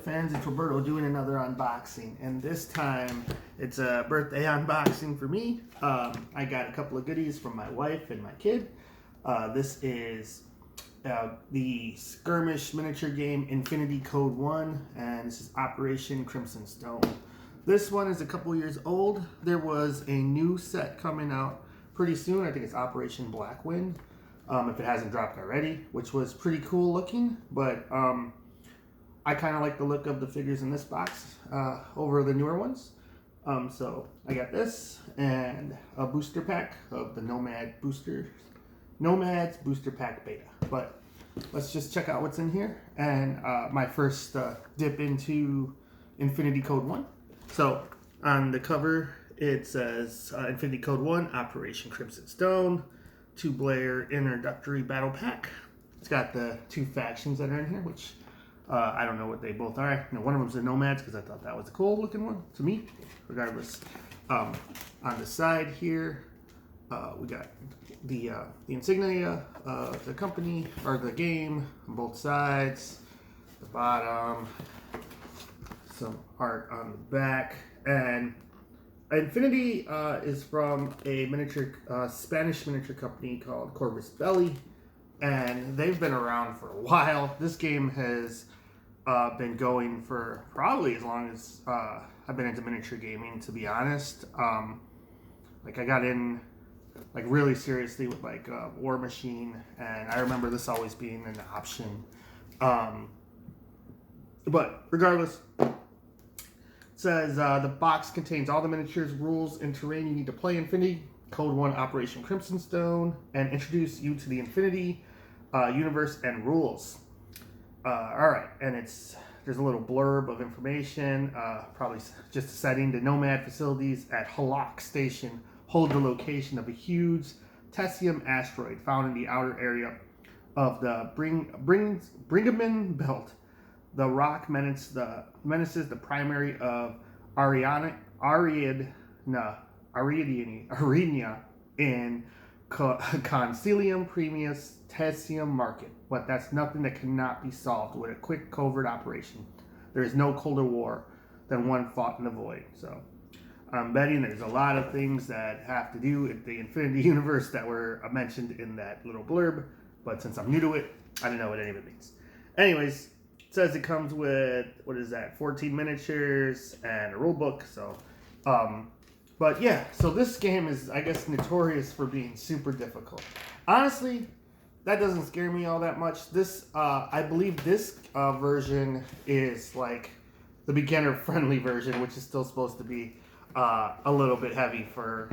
Fans, it's Roberto doing another unboxing, and this time it's a birthday unboxing for me. I got a couple of goodies from my wife and my kid. This is the skirmish miniature game Infinity Code 1, and this is Operation Crimson Stone. This one is a couple years old. There was a new set coming out pretty soon. I think it's Operation Black Wind, if it hasn't dropped already, which was pretty cool looking, but I kind of like the look of the figures in this box over the newer ones. So I got this and a booster pack of the Nomads Booster Pack Beta. But let's just check out what's in here. And my first dip into Infinity Code 1. So on the cover it says Infinity Code 1 Operation Crimson Stone 2-player introductory battle pack. It's got the two factions that are in here, which I don't know what they both are. One of them's the Nomads because I thought that was a cool looking one to me. Regardless, on the side here, we got the insignia of the company or the game on both sides. The bottom, some art on the back, and Infinity is from a Spanish miniature company called Corvus Belli, and they've been around for a while. This game has been going for probably as long as I've been into miniature gaming, to be honest. Like I got in like really seriously with like War Machine, and I remember this always being an option. But regardless, it says the box contains all the miniatures, rules, and terrain you need to play Infinity Code 1 Operation Crimson Stone, and introduce you to the Infinity universe and rules. Alright, and there's a little blurb of information, probably just a setting. The Nomad facilities at Halak Station hold the location of a huge Tessium asteroid found in the outer area of the Brigham Belt. The rock menaces the primary of Ariadna in Concilium Premius Tessium Market, but that's nothing that cannot be solved with a quick covert operation. There is no colder war than one fought in the void. So I'm betting there's a lot of things that have to do with the Infinity Universe that were mentioned in that little blurb, but since I'm new to it, I don't know what any of it means. Anyways, it says it comes with, 14 miniatures and a rule book. So but yeah, so this game is, I guess, notorious for being super difficult. Honestly, that doesn't scare me all that much. This, I believe this version is like the beginner-friendly version, which is still supposed to be a little bit heavy for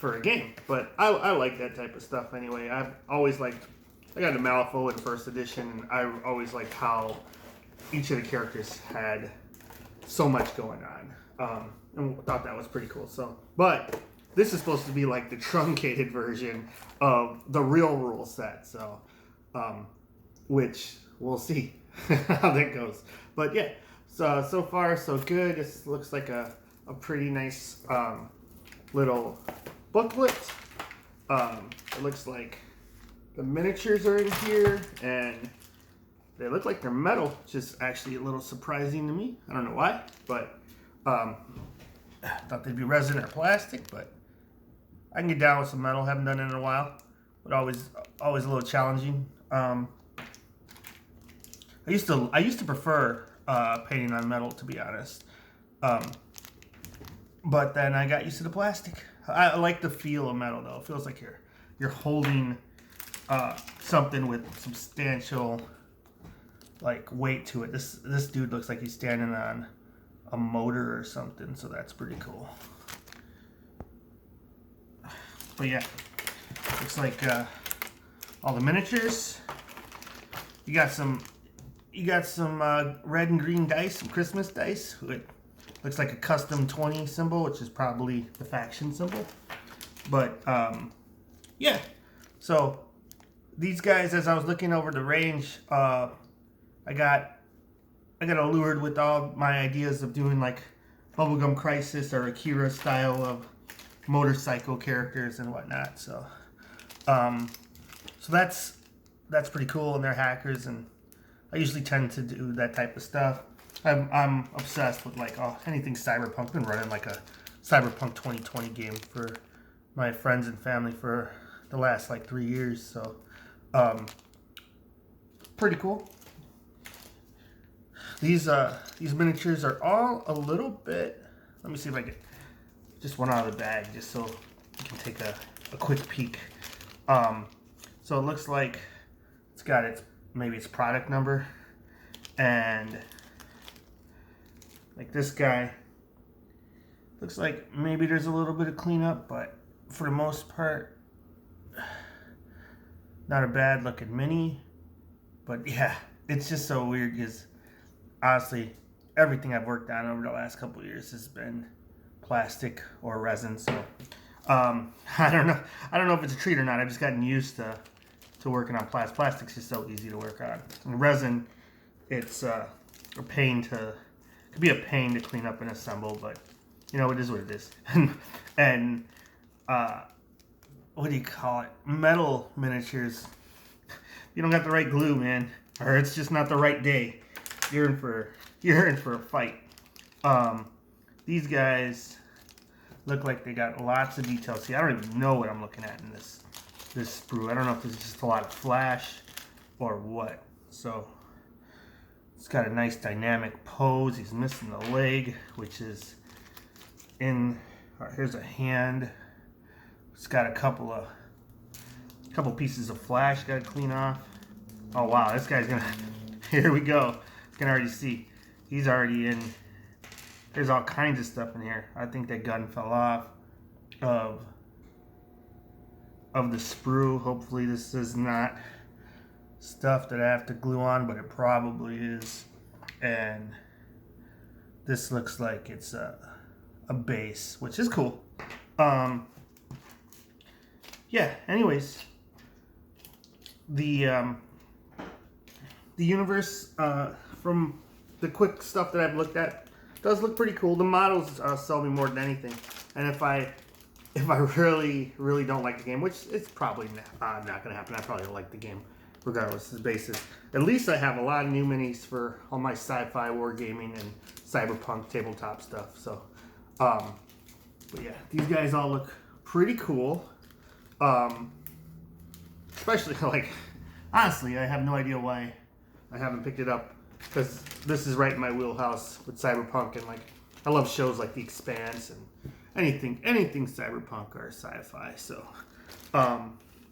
a game. But I like that type of stuff anyway. I've always liked, I got a Malifaux in first edition, and I always liked how each of the characters had so much going on. And thought that was pretty cool. So, but this is supposed to be like the truncated version of the real rule set. So, which we'll see how that goes. But yeah, so far so good. This looks like a pretty nice little booklet. It looks like the miniatures are in here, and they look like they're metal, which is actually a little surprising to me. I don't know why, but I thought they'd be resin or plastic, but I can get down with some metal. Haven't done it in a while, but always a little challenging. I used to prefer painting on metal, to be honest, but then I got used to the plastic. I like the feel of metal, though. It feels like you're holding something with substantial like weight to it. This dude looks like he's standing on a motor or something, so that's pretty cool. But yeah, looks like all the miniatures. You got some red and green dice, some Christmas dice. It looks like a custom 20 symbol, which is probably the faction symbol. But yeah, so these guys, as I was looking over the range, I got allured with all my ideas of doing like Bubblegum Crisis or Akira style of motorcycle characters and whatnot. So, so that's pretty cool. And they're hackers, and I usually tend to do that type of stuff. I'm obsessed with like anything cyberpunk. Been running like a cyberpunk 2020 game for my friends and family for the last like 3 years. So pretty cool. These miniatures are all a little bit. Let me see if I get just one out of the bag, just so you can take a quick peek. So it looks like it's got maybe its product number, and like this guy looks like maybe there's a little bit of cleanup, but for the most part, not a bad looking mini. But yeah, it's just so weird because honestly, everything I've worked on over the last couple of years has been plastic or resin. So I don't know if it's a treat or not. I've just gotten used to working on plastic. Plastic's just so easy to work on. And resin, it's a pain to could be a pain to clean up and assemble, but you know, it is what it is. And what do you call it? Metal miniatures. You don't got the right glue, man, or it's just not the right day. You're in for a fight. These guys look like they got lots of details. See, I don't even know what I'm looking at in this sprue. I don't know if there's just a lot of flash or what. So it's got a nice dynamic pose. He's missing the leg, which is in. Here's a hand. It's got a couple pieces of flash. Got to clean off. Oh wow, this guy's gonna. Here we go. You can already see he's already in. There's all kinds of stuff in here. I think that gun fell off of the sprue. Hopefully this is not stuff that I have to glue on, but it probably is. And this looks like it's a base, which is cool. Yeah, anyways, the universe from the quick stuff that I've looked at does look pretty cool. The models sell me more than anything. And if I really don't like the game, which it's probably not going to happen, I probably don't like the game regardless of the basis. At least I have a lot of new minis for all my sci-fi, wargaming, and cyberpunk tabletop stuff. So, but yeah, these guys all look pretty cool. Especially like, honestly, I have no idea why I haven't picked it up, because this is right in my wheelhouse with cyberpunk, and like I love shows like The Expanse and anything cyberpunk or sci-fi. So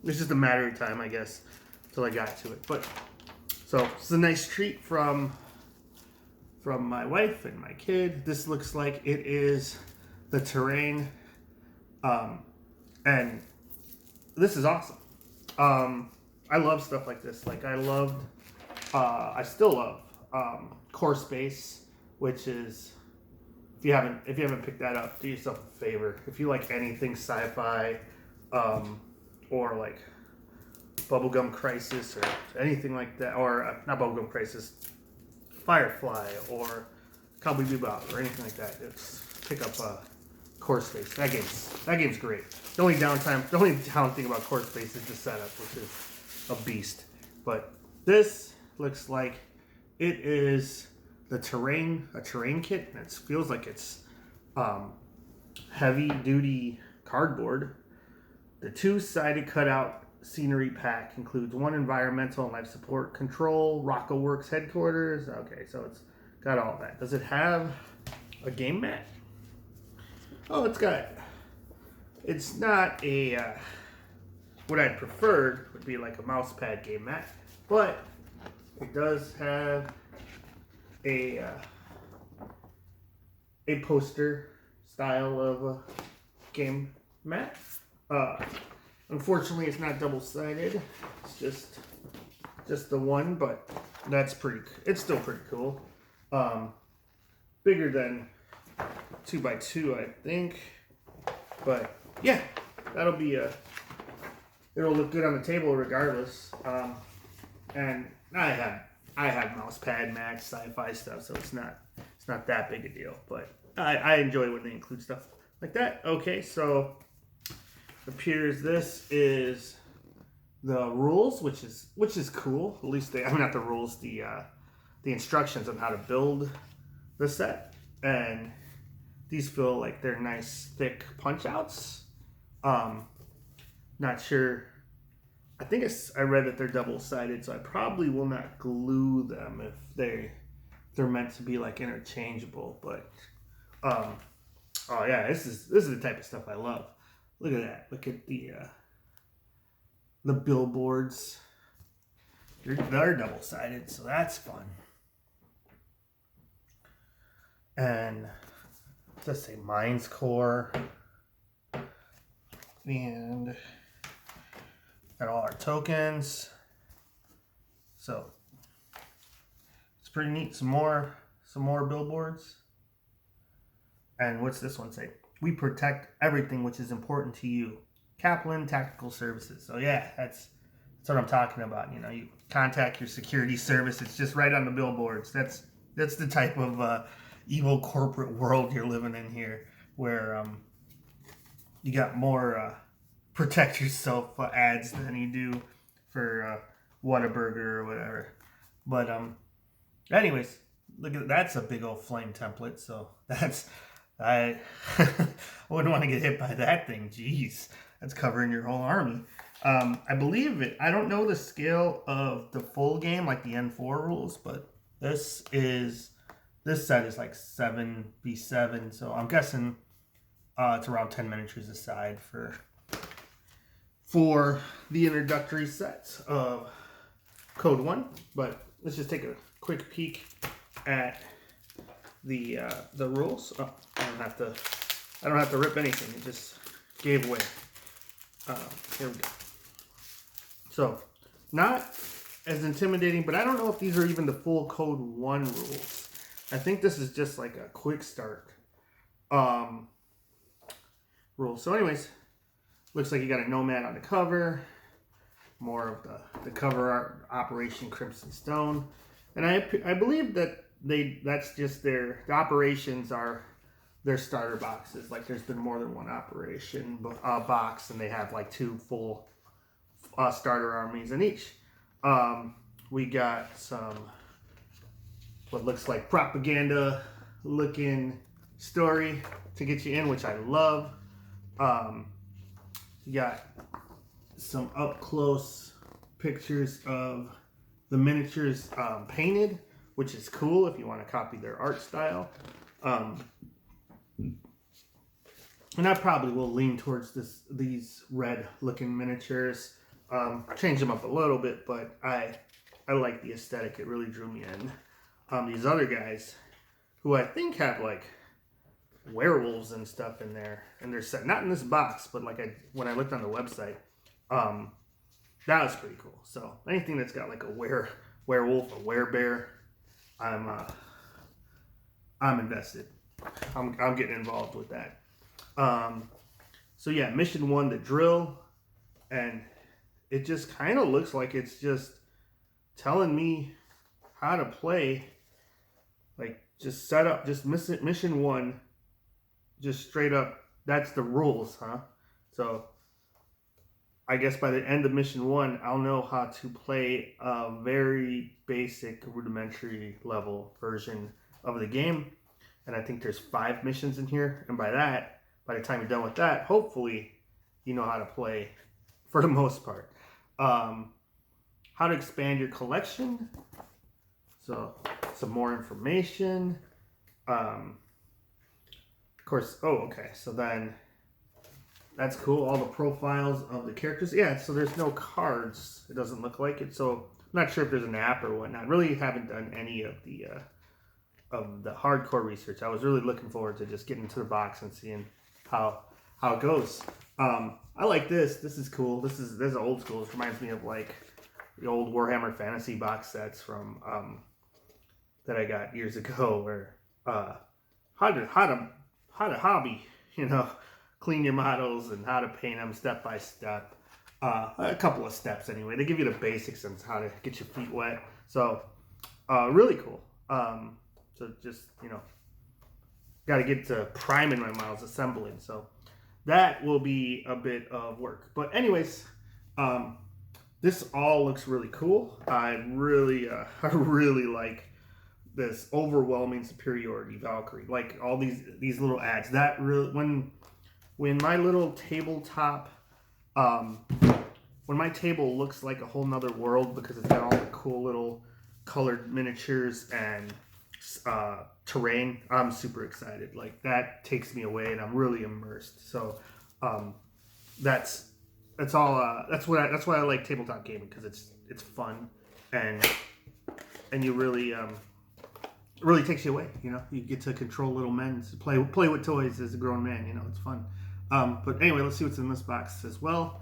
it's just a matter of time, I guess, till I got to it. But so it's a nice treat from my wife and my kid. This looks like it is the terrain, and this is awesome. I love stuff like this. Like I still love Core Space, which is, if you haven't picked that up, do yourself a favor. If you like anything sci-fi, or like Bubblegum Crisis or anything like that, or not Bubblegum Crisis, Firefly or Cowboy Bebop or anything like that, pick up Core Space. That game's great. The only down thing about Core Space is the setup, which is a beast. But this looks like it is a terrain kit, and it feels like it's heavy duty cardboard. The 2-sided cutout scenery pack includes 1 environmental and life support control, Rocco Works headquarters. Okay, so it's got all that. Does it have a game mat? Oh, it's not a, what I'd preferred would be like a mouse pad game mat, but it does have a poster style of game mat. Unfortunately, it's not double-sided. It's just the one, but it's still pretty cool. Bigger than 2x2, I think. But yeah, it'll look good on the table regardless. And I have mouse pad match sci-fi stuff, so it's not that big a deal. But I enjoy when they include stuff like that. Okay, so it appears this is the rules, which is cool. At least not the rules, the instructions on how to build the set, and these feel like they're nice thick punch outs. Not sure. I think I read that they're double-sided, so I probably will not glue them if they're meant to be like interchangeable. But oh yeah, this is the type of stuff I love. Look at that. Look at the billboards. They're double-sided, so that's fun. And let's say Mind's Core, and got all our tokens. So it's pretty neat. Some more billboards. And what's this one say? We protect everything which is important to you. Kaplan Tactical Services. So yeah, that's what I'm talking about. You know, you contact your security service. It's just right on the billboards. That's the type of evil corporate world you're living in here, where you got more protect yourself ads than you do for Whataburger or whatever. But anyways, look at that's a big old flame template. So I wouldn't want to get hit by that thing. Jeez, that's covering your whole army. I believe it. I don't know the scale of the full game, like the N4 rules, but this set is like 7v7, so I'm guessing it's around 10 miniatures aside for the introductory sets of Code 1. But let's just take a quick peek at the rules. Oh, I don't have to rip anything. It just gave way. Here we go. So, not as intimidating, but I don't know if these are even the full Code 1 rules. I think this is just like a quick start rule. So anyways, looks like you got a Nomad on the cover. More of the cover art, Operation Crimson Stone. And I believe that that's just the operations are their starter boxes. Like there's been more than one operation box, and they have like 2 full starter armies in each. We got some what looks like propaganda looking story to get you in, which I love. You got some up close pictures of the miniatures painted, which is cool if you want to copy their art style. And I probably will lean towards these red looking miniatures. Change them up a little bit, but I like the aesthetic. It really drew me in. These other guys, who I think have like werewolves and stuff in there, and they're set not in this box, but like when I looked on the website, that was pretty cool. So anything that's got like a werewolf or werebear, I'm invested. I'm getting involved with that. So yeah, mission 1, the drill, and it just kind of looks like it's just telling me how to play. Like just set up, just mission 1, just straight up. That's the rules, huh? So I guess by the end of mission 1, I'll know how to play a very basic, rudimentary level version of the game. And I think there's 5 missions in here. And by the time you're done with that, hopefully you know how to play for the most part. How to expand your collection. So some more information. Of course, okay. So then that's cool. All the profiles of the characters. Yeah, so there's no cards. It doesn't look like it. So I'm not sure if there's an app or whatnot. Really haven't done any of the hardcore research. I was really looking forward to just getting into the box and seeing how it goes. I like this. This is cool. This is old school. It reminds me of like the old Warhammer Fantasy box sets from that I got years ago, where how to hobby, clean your models and how to paint them step by step. A couple of steps anyway. They give you the basics on how to get your feet wet. So really cool. So just, got to get to priming my models, assembling. So that will be a bit of work. But anyways, this all looks really cool. I really like this overwhelming superiority Valkyrie, like all these little ads. That really, when my little tabletop, when my table looks like a whole nother world because it's got all the cool little colored miniatures and terrain, I'm super excited. Like that takes me away, and I'm really immersed. So that's all. That's why I like tabletop gaming, because it's fun, and you really it really takes you away. You know, you get to control little men, to play with toys as a grown man. You know, it's fun. But anyway, let's see what's in this box as well.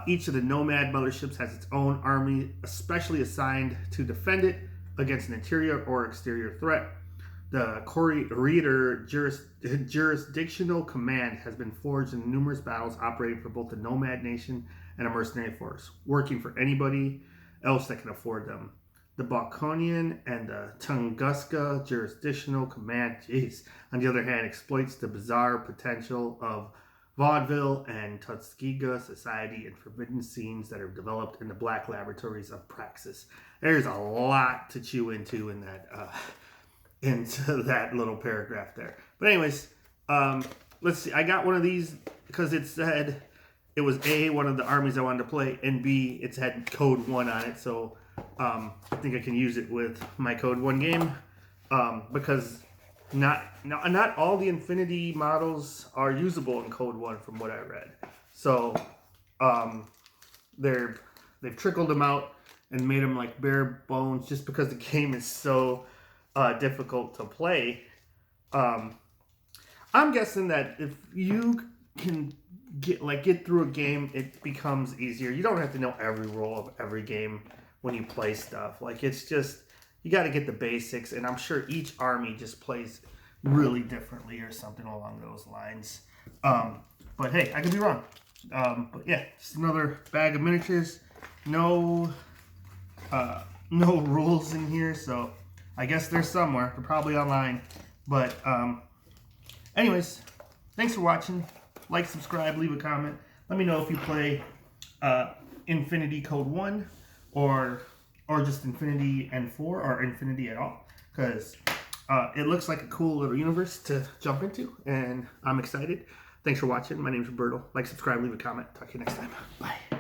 Each of the Nomad motherships has its own army, especially assigned to defend it against an interior or exterior threat. The Reader Jurisdictional Command has been forged in numerous battles, operating for both the Nomad Nation and a mercenary force, working for anybody else that can afford them. The Balkanian and the Tunguska Jurisdictional Command, on the other hand, exploits the bizarre potential of vaudeville and Tuskegee society and forbidden scenes that are developed in the black laboratories of Praxis. There's a lot to chew into in that into that little paragraph there. But anyways, let's see. I got one of these because it said it was A, one of the armies I wanted to play, and B, it's had code 1 on it. So I think I can use it with my code 1 game, because not all the Infinity models are usable in code 1 from what I read. So they've trickled them out and made them like bare bones just because the game is so difficult to play. I'm guessing that if you can get through a game, it becomes easier. You don't have to know every rule of every game when you play stuff. Like, it's just, you got to get the basics, and I'm sure each army just plays really differently or something along those lines. But hey, I could be wrong. But yeah, just another bag of miniatures. No rules in here, so I guess they're somewhere. They're probably online. But anyways, thanks for watching. Like, subscribe, leave a comment. Let me know if you play Infinity Code 1 or just Infinity N4 or Infinity at all, because it looks like a cool little universe to jump into, and I'm excited. Thanks for watching. My name's Roberto. Like, subscribe, leave a comment. Talk to you next time. Bye.